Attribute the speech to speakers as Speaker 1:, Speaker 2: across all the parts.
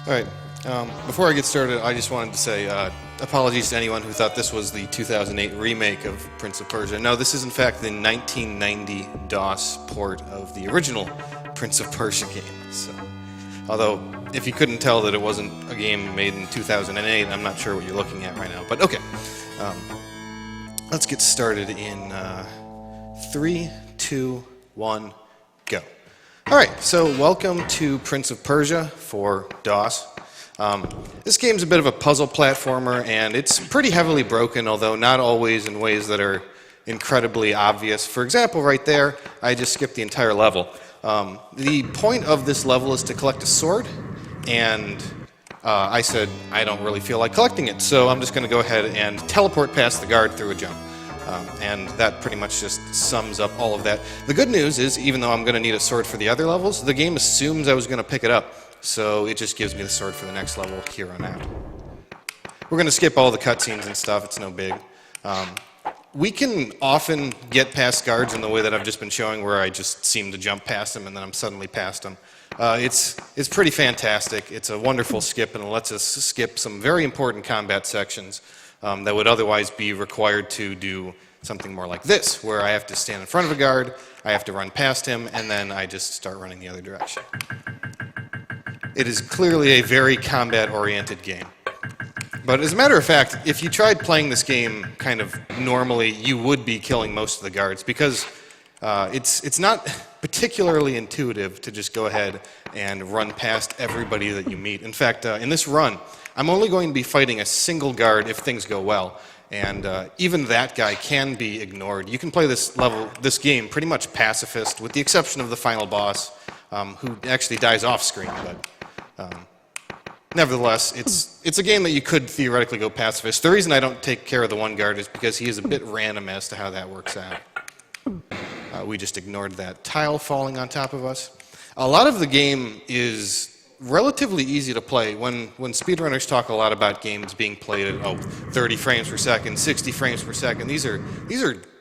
Speaker 1: All right. Before I get started, I just wanted to say apologies to anyone who thought this was the 2008 remake of Prince of Persia. No, this is in fact the 1990 DOS port of the original Prince of Persia game. So, although, if you couldn't tell that it wasn't a game made in 2008, I'm not sure what you're looking at right now. But okay, let's get started in 3, 2, 1, go. All right, so welcome to Prince of Persia for DOS. This game's a bit of a puzzle platformer, and it's pretty heavily broken, although not always in ways that are incredibly obvious. For example, right there, I just skipped the entire level. The point of this level is to collect a sword, and I said I don't really feel like collecting it, so I'm just going to go ahead and teleport past the guard through a jump. And that pretty much just sums up all of that. The good news is, even though I'm going to need a sword for the other levels, the game assumes I was going to pick it up, so it just gives me the sword for the next level here on out. We're going to skip all the cutscenes and stuff, it's no big. We can often get past guards in the way that I've just been showing, where I just seem to jump past them and then I'm suddenly past them. It's pretty fantastic. It's a wonderful skip, and it lets us skip some very important combat sections that would otherwise be required to do something more like this, where I have to stand in front of a guard, I have to run past him, and then I just start running the other direction. It is clearly a very combat-oriented game. But as a matter of fact, if you tried playing this game kind of normally, you would be killing most of the guards, because it's not particularly intuitive to just go ahead and run past everybody that you meet. In fact, in this run, I'm only going to be fighting a single guard if things go well, and even that guy can be ignored. You can play this game pretty much pacifist, with the exception of the final boss, who actually dies off screen. But nevertheless, it's a game that you could theoretically go pacifist. The reason I don't take care of the one guard is because he is a bit random as to how that works out. We just ignored that tile falling on top of us. A lot of the game is relatively easy to play. When speedrunners talk a lot about games being played at 30 frames per second, 60 frames per second, these are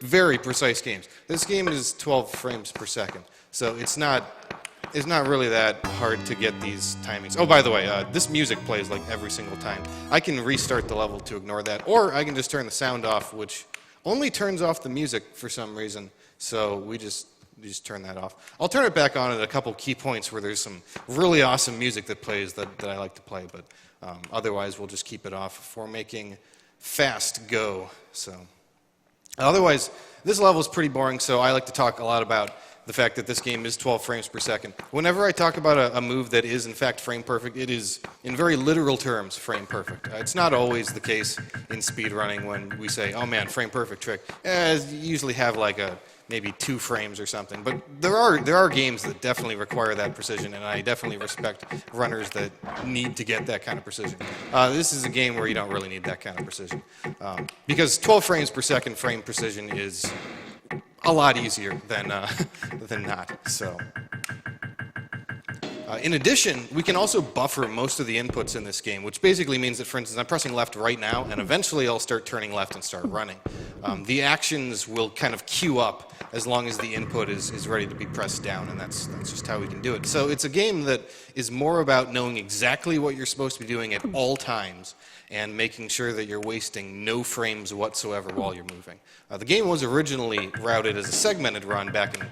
Speaker 1: very precise games. This game is 12 frames per second, so it's not really that hard to get these timings. Oh, by the way, this music plays like every single time. I can restart the level to ignore that, or I can just turn the sound off, which only turns off the music for some reason, so we just turn that off. I'll turn it back on at a couple key points where there's some really awesome music that plays that I like to play, but otherwise we'll just keep it off for making fast go. So, otherwise, this level is pretty boring, so I like to talk a lot about the fact that this game is 12 frames per second. Whenever I talk about a move that is in fact frame perfect, it is in very literal terms frame perfect. It's not always the case in speedrunning when we say, oh man, frame perfect trick. You usually have like maybe 2 frames or something. But there are games that definitely require that precision, and I definitely respect runners that need to get that kind of precision. This is a game where you don't really need that kind of precision. Because 12 frames per second frame precision is a lot easier than not. So, in addition, we can also buffer most of the inputs in this game, which basically means that, for instance, I'm pressing left right now, and eventually I'll start turning left and start running. The actions will kind of queue up as long as the input is ready to be pressed down, and that's just how we can do it. So it's a game that is more about knowing exactly what you're supposed to be doing at all times, and making sure that you're wasting no frames whatsoever while you're moving. The game was originally routed as a segmented run back in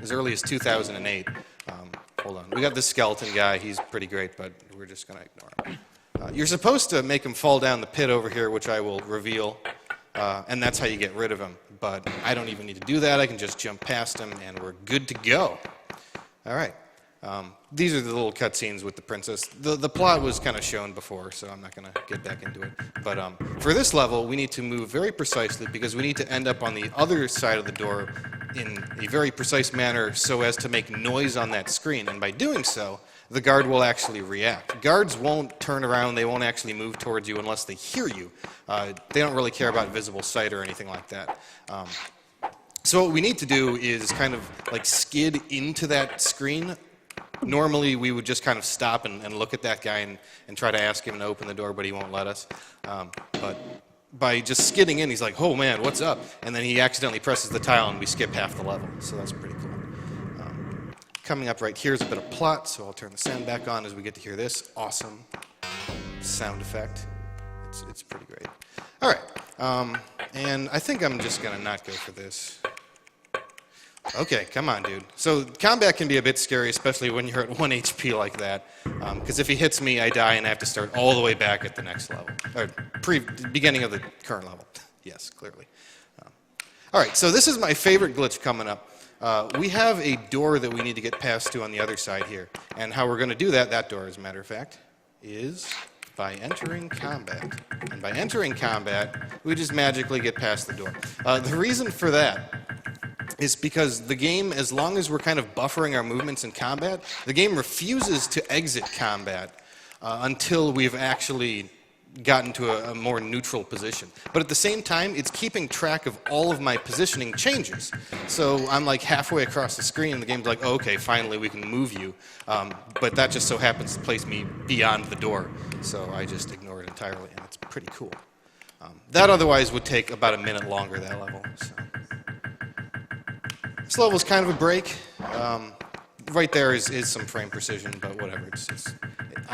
Speaker 1: as early as 2008. Hold on, we got this skeleton guy, he's pretty great, but we're just going to ignore him. You're supposed to make him fall down the pit over here, which I will reveal, and that's how you get rid of him. But I don't even need to do that, I can just jump past him and we're good to go. All right. These are the little cutscenes with the princess. The plot was kind of shown before, so I'm not going to get back into it. But for this level, we need to move very precisely because we need to end up on the other side of the door in a very precise manner so as to make noise on that screen. And by doing so, the guard will actually react. Guards won't turn around, they won't actually move towards you unless they hear you. They don't really care about visible sight or anything like that. So what we need to do is kind of like skid into that screen. Normally we would just kind of stop and look at that guy and try to ask him to open the door, but he won't let us. But by just skidding in, he's like, oh man, what's up? And then he accidentally presses the tile and we skip half the level. So that's pretty cool. coming up right here is a bit of plot, so I'll turn the sound back on as we get to hear this awesome sound effect. It's pretty great. All right, and I think I'm just going to not go for this. Okay, come on, dude. So combat can be a bit scary, especially when you're at 1 HP like that, because if he hits me, I die and I have to start all the way back at the next level, or beginning of the current level. Yes, clearly. All right, so this is my favorite glitch coming up. We have a door that we need to get past to on the other side here, and how we're going to do that, that door, as a matter of fact, is by entering combat. And by entering combat, we just magically get past the door. The reason for that is because the game, as long as we're kind of buffering our movements in combat, the game refuses to exit combat until we've actually gotten to a more neutral position. But at the same time, it's keeping track of all of my positioning changes. So I'm like halfway across the screen, and the game's like, oh, okay, finally we can move you. But that just so happens to place me beyond the door. So I just ignore it entirely, and it's pretty cool. That otherwise would take about a minute longer, that level. So. This level's kind of a break. Right there is some frame precision, but whatever.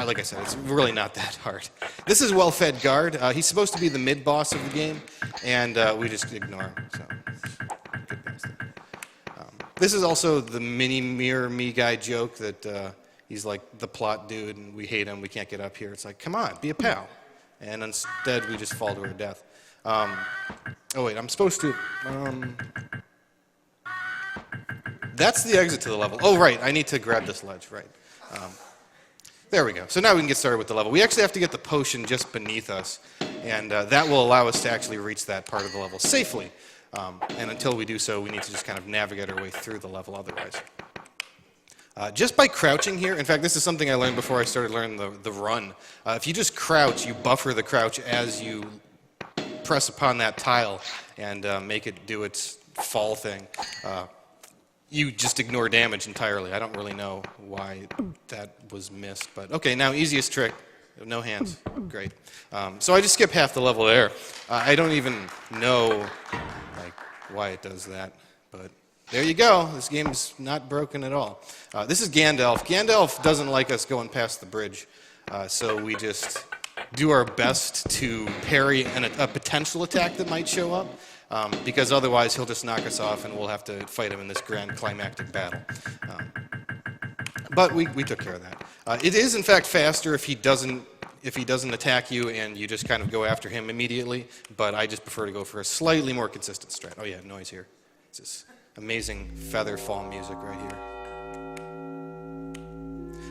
Speaker 1: Like I said, it's really not that hard. This is Well-Fed Guard. He's supposed to be the mid-boss of the game, and we just ignore him. So, good past that. This is also the mini Mirror Me guy joke that he's like the plot dude, and we hate him. We can't get up here. It's like, come on, be a pal. And instead, we just fall to our death. Oh, wait, I'm supposed to... That's the exit to the level. Oh, right, I need to grab this ledge, right. There we go. So now we can get started with the level. We actually have to get the potion just beneath us, and that will allow us to actually reach that part of the level safely. And until we do so, we need to just kind of navigate our way through the level otherwise. Just by crouching here, in fact, this is something I learned before I started learning the run. If you just crouch, you buffer the crouch as you press upon that tile and make it do its fall thing. You just ignore damage entirely. I don't really know why that was missed, but okay, now easiest trick, no hands, great. So I just skip half the level there. I don't even know why it does that, but there you go. This game's not broken at all. This is Gandalf. Gandalf doesn't like us going past the bridge, so we just do our best to parry a potential attack that might show up. Because otherwise he'll just knock us off and we'll have to fight him in this grand climactic battle. But we took care of that. It is in fact faster if he doesn't attack you and you just kind of go after him immediately, but I just prefer to go for a slightly more consistent strat. Oh yeah, noise here. It's this amazing feather fall music right here.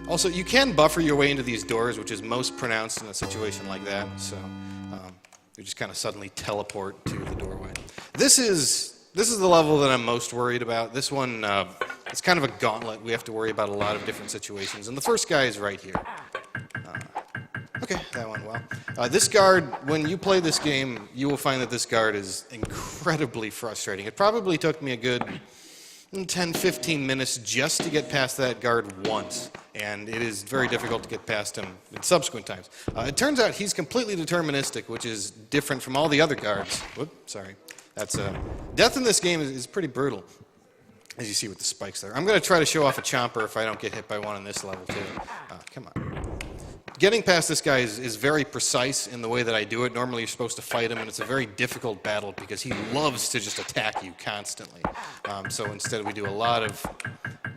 Speaker 1: Also, you can buffer your way into these doors, which is most pronounced in a situation like that, so you just kind of suddenly teleport to the doorway. This is the level that I'm most worried about. This one, it's kind of a gauntlet. We have to worry about a lot of different situations, and the first guy is right here. Okay, that went well. This guard, when you play this game, you will find that this guard is incredibly frustrating. It probably took me a good 10-15 minutes just to get past that guard once, and it is very difficult to get past him in subsequent times. It turns out he's completely deterministic, which is different from all the other guards. Whoop, sorry. That's death in this game is pretty brutal, as you see with the spikes there. I'm going to try to show off a chomper if I don't get hit by one on this level, too. Come on. Getting past this guy is very precise in the way that I do it. Normally you're supposed to fight him, and it's a very difficult battle because he loves to just attack you constantly. So instead we do a lot of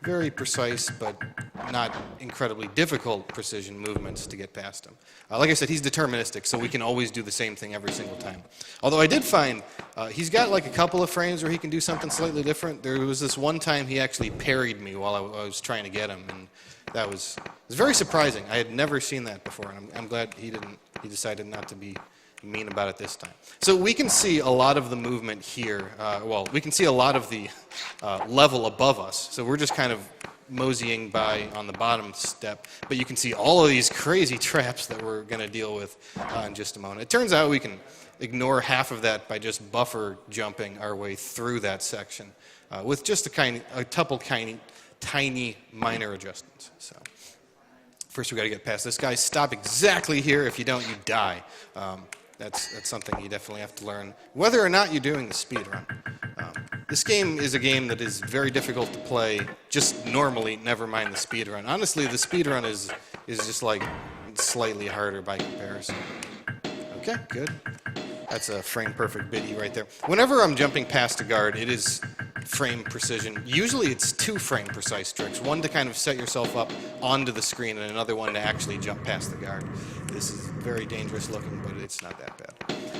Speaker 1: very precise but not incredibly difficult precision movements to get past him. Like I said, he's deterministic, so we can always do the same thing every single time. Although I did find he's got like a couple of frames where he can do something slightly different. There was this one time he actually parried me while I was trying to get him, and that was very surprising. I had never seen that before, and I'm glad he decided not to be mean about it this time. So we can see a lot of the movement here. Well, we can see a lot of the level above us. So we're just kind of moseying by on the bottom step, but you can see all of these crazy traps that we're going to deal with in just a moment. It turns out we can ignore half of that by just buffer jumping our way through that section with just a couple tiny minor adjustments. So first we got to get past this guy. Stop exactly here. If you don't, you die. That's something you definitely have to learn, whether or not you're doing the speed run. This game is a game that is very difficult to play, just normally, never mind the speedrun. Honestly, the speedrun is just like slightly harder by comparison. Okay, good. That's a frame perfect biddy right there. Whenever I'm jumping past a guard, it is frame precision. Usually it's 2 frame precise tricks. One to kind of set yourself up onto the screen and another one to actually jump past the guard. This is very dangerous looking, but it's not that bad.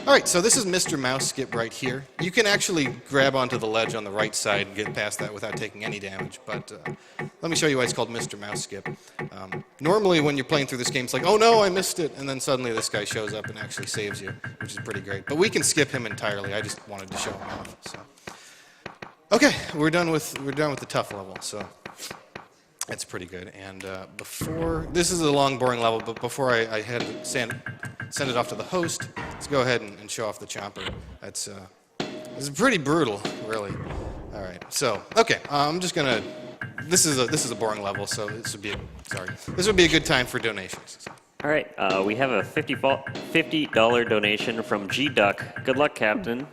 Speaker 1: All right, so this is Mr. Mouse Skip right here. You can actually grab onto the ledge on the right side and get past that without taking any damage, but let me show you why it's called Mr. Mouse Skip. Normally when you're playing through this game, it's like, oh no, I missed it, and then suddenly this guy shows up and actually saves you, which is pretty great. But we can skip him entirely. I just wanted to show him off. So. Okay, we're done with the tough level, so that's pretty good. And this is a long, boring level, but before I send it off to the host, let's go ahead and show off the chopper. This is pretty brutal, really. All right, so okay, I'm just gonna. This is a boring level, so this would be a good time for donations.
Speaker 2: All right, we have a $50 donation from G Duck. Good luck, Captain.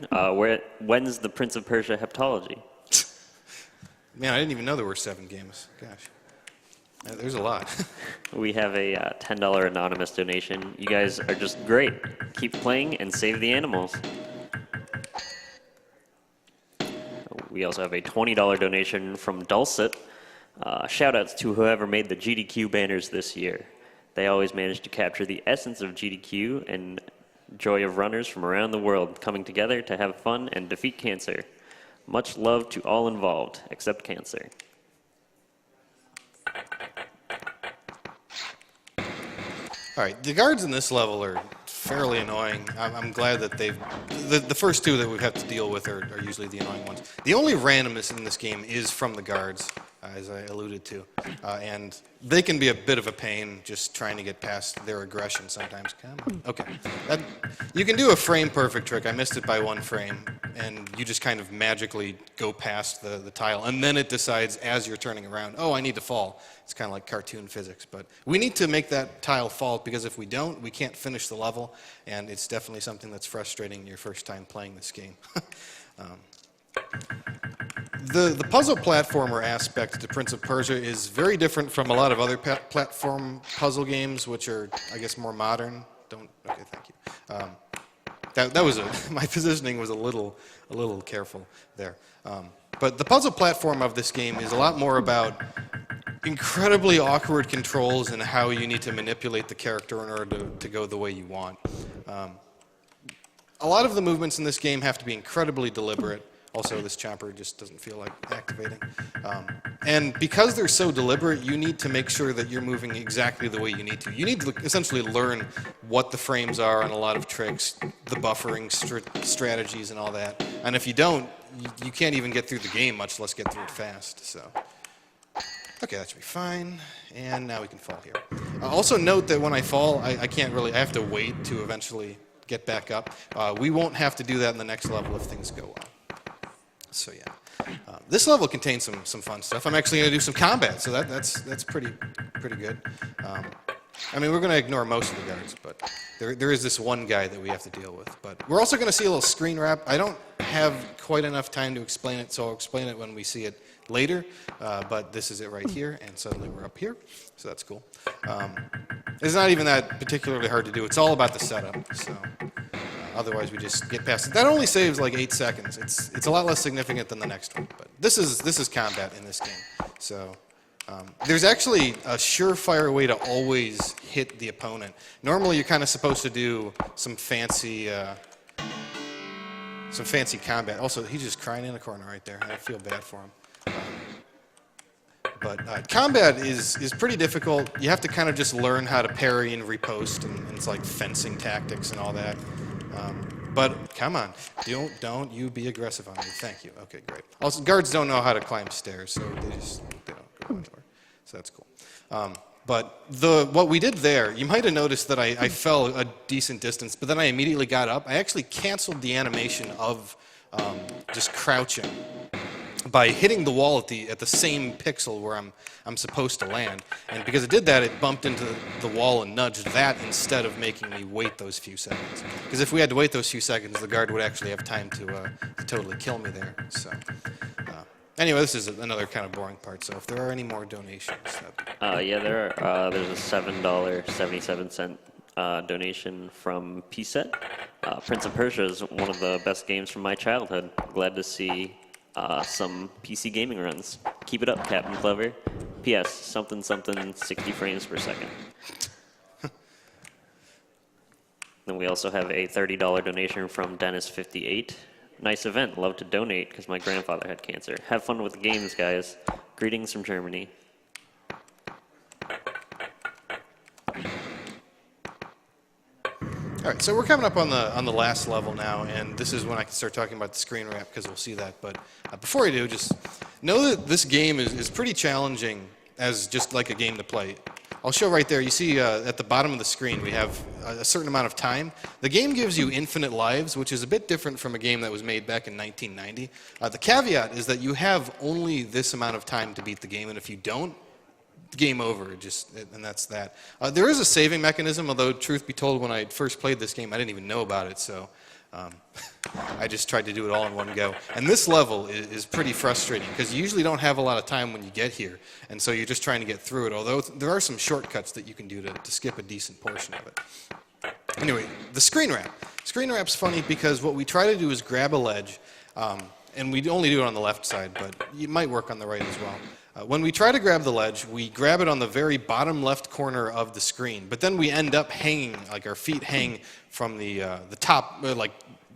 Speaker 2: When's the Prince of Persia heptology?
Speaker 1: Man, I didn't even know there were 7 games. Gosh. There's a lot.
Speaker 2: We have a $10 anonymous donation. You guys are just great. Keep playing and save the animals. We also have a $20 donation from Dulcet. Shoutouts to whoever made the GDQ banners this year. They always manage to capture the essence of GDQ and joy of runners from around the world coming together to have fun and defeat cancer. Much love to all involved, except cancer.
Speaker 1: All right, the guards in this level are fairly annoying. I'm glad that the first 2 that we have to deal with are usually the annoying ones. The only randomness in this game is from the guards, as I alluded to, and they can be a bit of a pain just trying to get past their aggression sometimes. Come on. Okay, you can do a frame perfect trick. I missed it by 1 frame, and you just kind of magically go past the tile, and then it decides as you're turning around, oh, I need to fall. It's kind of like cartoon physics, but we need to make that tile fall, because if we don't, we can't finish the level, and it's definitely something that's frustrating your first time playing this game. The puzzle platformer aspect to Prince of Persia is very different from a lot of other platform puzzle games, which are, I guess, more modern. Okay, thank you. That was my positioning was a little careful there. But the puzzle platform of this game is a lot more about incredibly awkward controls and how you need to manipulate the character in order to go the way you want. A lot of the movements in this game have to be incredibly deliberate. Also, this chopper just doesn't feel like activating. And because they're so deliberate, you need to make sure that you're moving exactly the way you need to. You need to essentially learn what the frames are on a lot of tricks, the buffering strategies and all that. And if you don't, you can't even get through the game, much less get through it fast. So, okay, that should be fine. And now we can fall here. Also note that when I fall, I have to wait to eventually get back up. We won't have to do that in the next level if things go well. So yeah, this level contains some fun stuff. I'm actually going to do some combat, so that's pretty good. I mean, we're going to ignore most of the guards, but there is this one guy that we have to deal with. But we're also going to see a little screen wrap. I don't have quite enough time to explain it, so I'll explain it when we see it later. But this is it right here, and suddenly we're up here, so that's cool. It's not even that particularly hard to do. It's all about the setup. So. Otherwise, we just get past it. That only saves like 8 seconds. It's a lot less significant than the next one. But this is combat in this game. So there's actually a surefire way to always hit the opponent. Normally, you're kind of supposed to do some fancy combat. Also, he's just crying in a corner right there. I feel bad for him. But combat is pretty difficult. You have to kind of just learn how to parry and riposte, and it's like fencing tactics and all that. But come on, don't you be aggressive on me. Thank you. Okay, great. Also, guards don't know how to climb stairs, so they don't go anywhere. So that's cool. But what we did there, you might have noticed that I fell a decent distance, but then I immediately got up. I actually canceled the animation of just crouching. by hitting the wall at the same pixel where I'm supposed to land. And because it did that, it bumped into the wall and nudged that instead of making me wait those few seconds. Because if we had to wait those few seconds, the guard would actually have time to totally kill me there. So anyway, this is another kind of boring part. So if there are any more donations,
Speaker 2: yeah, there are. There's a $7.77 donation from PSET. Prince of Persia is one of the best games from my childhood. Glad to see some PC gaming runs. Keep it up, CapnClever. P.S. Something 60 frames per second. Then we also have a $30 donation from Dennis58. Nice event. Love to donate because my grandfather had cancer. Have fun with the games, guys. Greetings from Germany.
Speaker 1: All right, so we're coming up on the last level now, and this is when I can start talking about the screen wrap because we'll see that. But before I do, just know that this game is pretty challenging as just like a game to play. I'll show right there. You see at the bottom of the screen we have a certain amount of time. The game gives you infinite lives, which is a bit different from a game that was made back in 1990. The caveat is that you have only this amount of time to beat the game, and if you don't, game over, and that's that. There is a saving mechanism, although truth be told, when I first played this game, I didn't even know about it, so I just tried to do it all in one go. And this level is pretty frustrating, because you usually don't have a lot of time when you get here, and so you're just trying to get through it, although there are some shortcuts that you can do to skip a decent portion of it. Anyway, the screen wrap. Screen wrap's funny because what we try to do is grab a ledge, and we only do it on the left side, but it might work on the right as well. When we try to grab the ledge, we grab it on the very bottom left corner of the screen, but then we end up hanging, like our feet hang from the top, like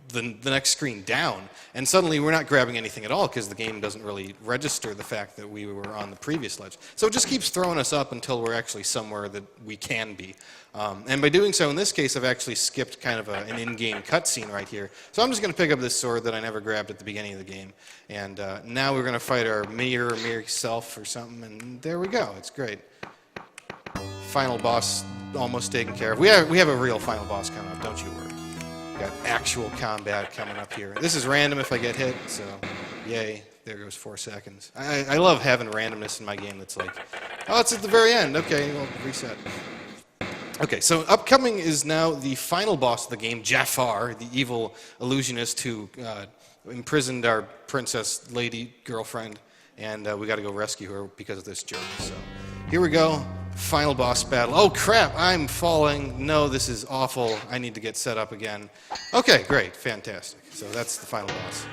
Speaker 1: the next screen down, and suddenly we're not grabbing anything at all because the game doesn't really register the fact that we were on the previous ledge. So it just keeps throwing us up until we're actually somewhere that we can be. And by doing so, in this case, I've actually skipped kind of an in-game cutscene right here. So I'm just going to pick up this sword that I never grabbed at the beginning of the game. And now we're going to fight our mirror self or something, and there we go. It's great. Final boss almost taken care of. We have a real final boss coming up, don't you worry. Got actual combat coming up here. This is random if I get hit, so yay. There goes 4 seconds. I love having randomness in my game that's like, oh, it's at the very end. Okay, well, reset. Okay, so upcoming is now the final boss of the game, Jafar, the evil illusionist who imprisoned our princess lady girlfriend, and we got to go rescue her because of this jerk. So here we go. Final boss battle. Oh crap, I'm falling. No, this is awful. I need to get set up again. Okay, great, fantastic. So that's the final boss.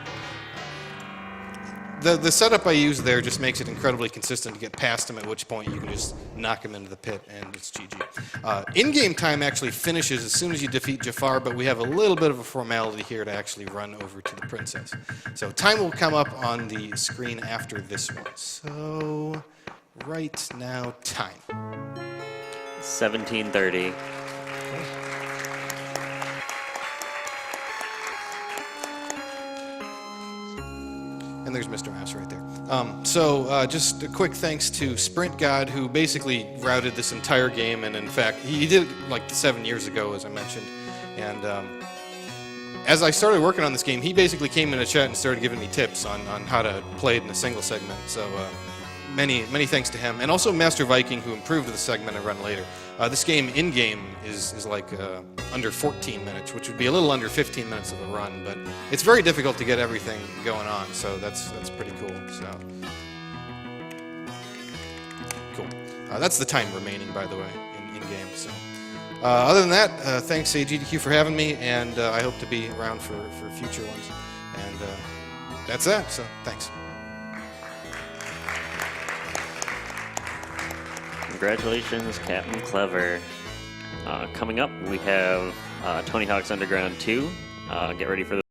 Speaker 1: The setup I use there just makes it incredibly consistent to get past him, at which point you can just knock him into the pit and it's GG. In-game time actually finishes as soon as you defeat Jafar, but we have a little bit of a formality here to actually run over to the princess. So time will come up on the screen after this one. So right now, time.
Speaker 2: 17:30.
Speaker 1: And there's Mr. Mouse right there. Just a quick thanks to Sprint God, who basically routed this entire game, and in fact, he did it like 7 years ago, as I mentioned. And as I started working on this game, he basically came in a chat and started giving me tips on how to play it in a single segment. So many thanks to him, and also Master Viking, who improved the segment I run later. This game in-game is like under 14 minutes, which would be a little under 15 minutes of a run, but it's very difficult to get everything going on, so that's pretty cool. So cool. That's the time remaining, by the way, in-game. So other than that, thanks GDQ for having me, and I hope to be around for future ones. And that's that. So thanks.
Speaker 2: Congratulations, CapnClever. Coming up, we have Tony Hawk's Underground 2. Get ready for the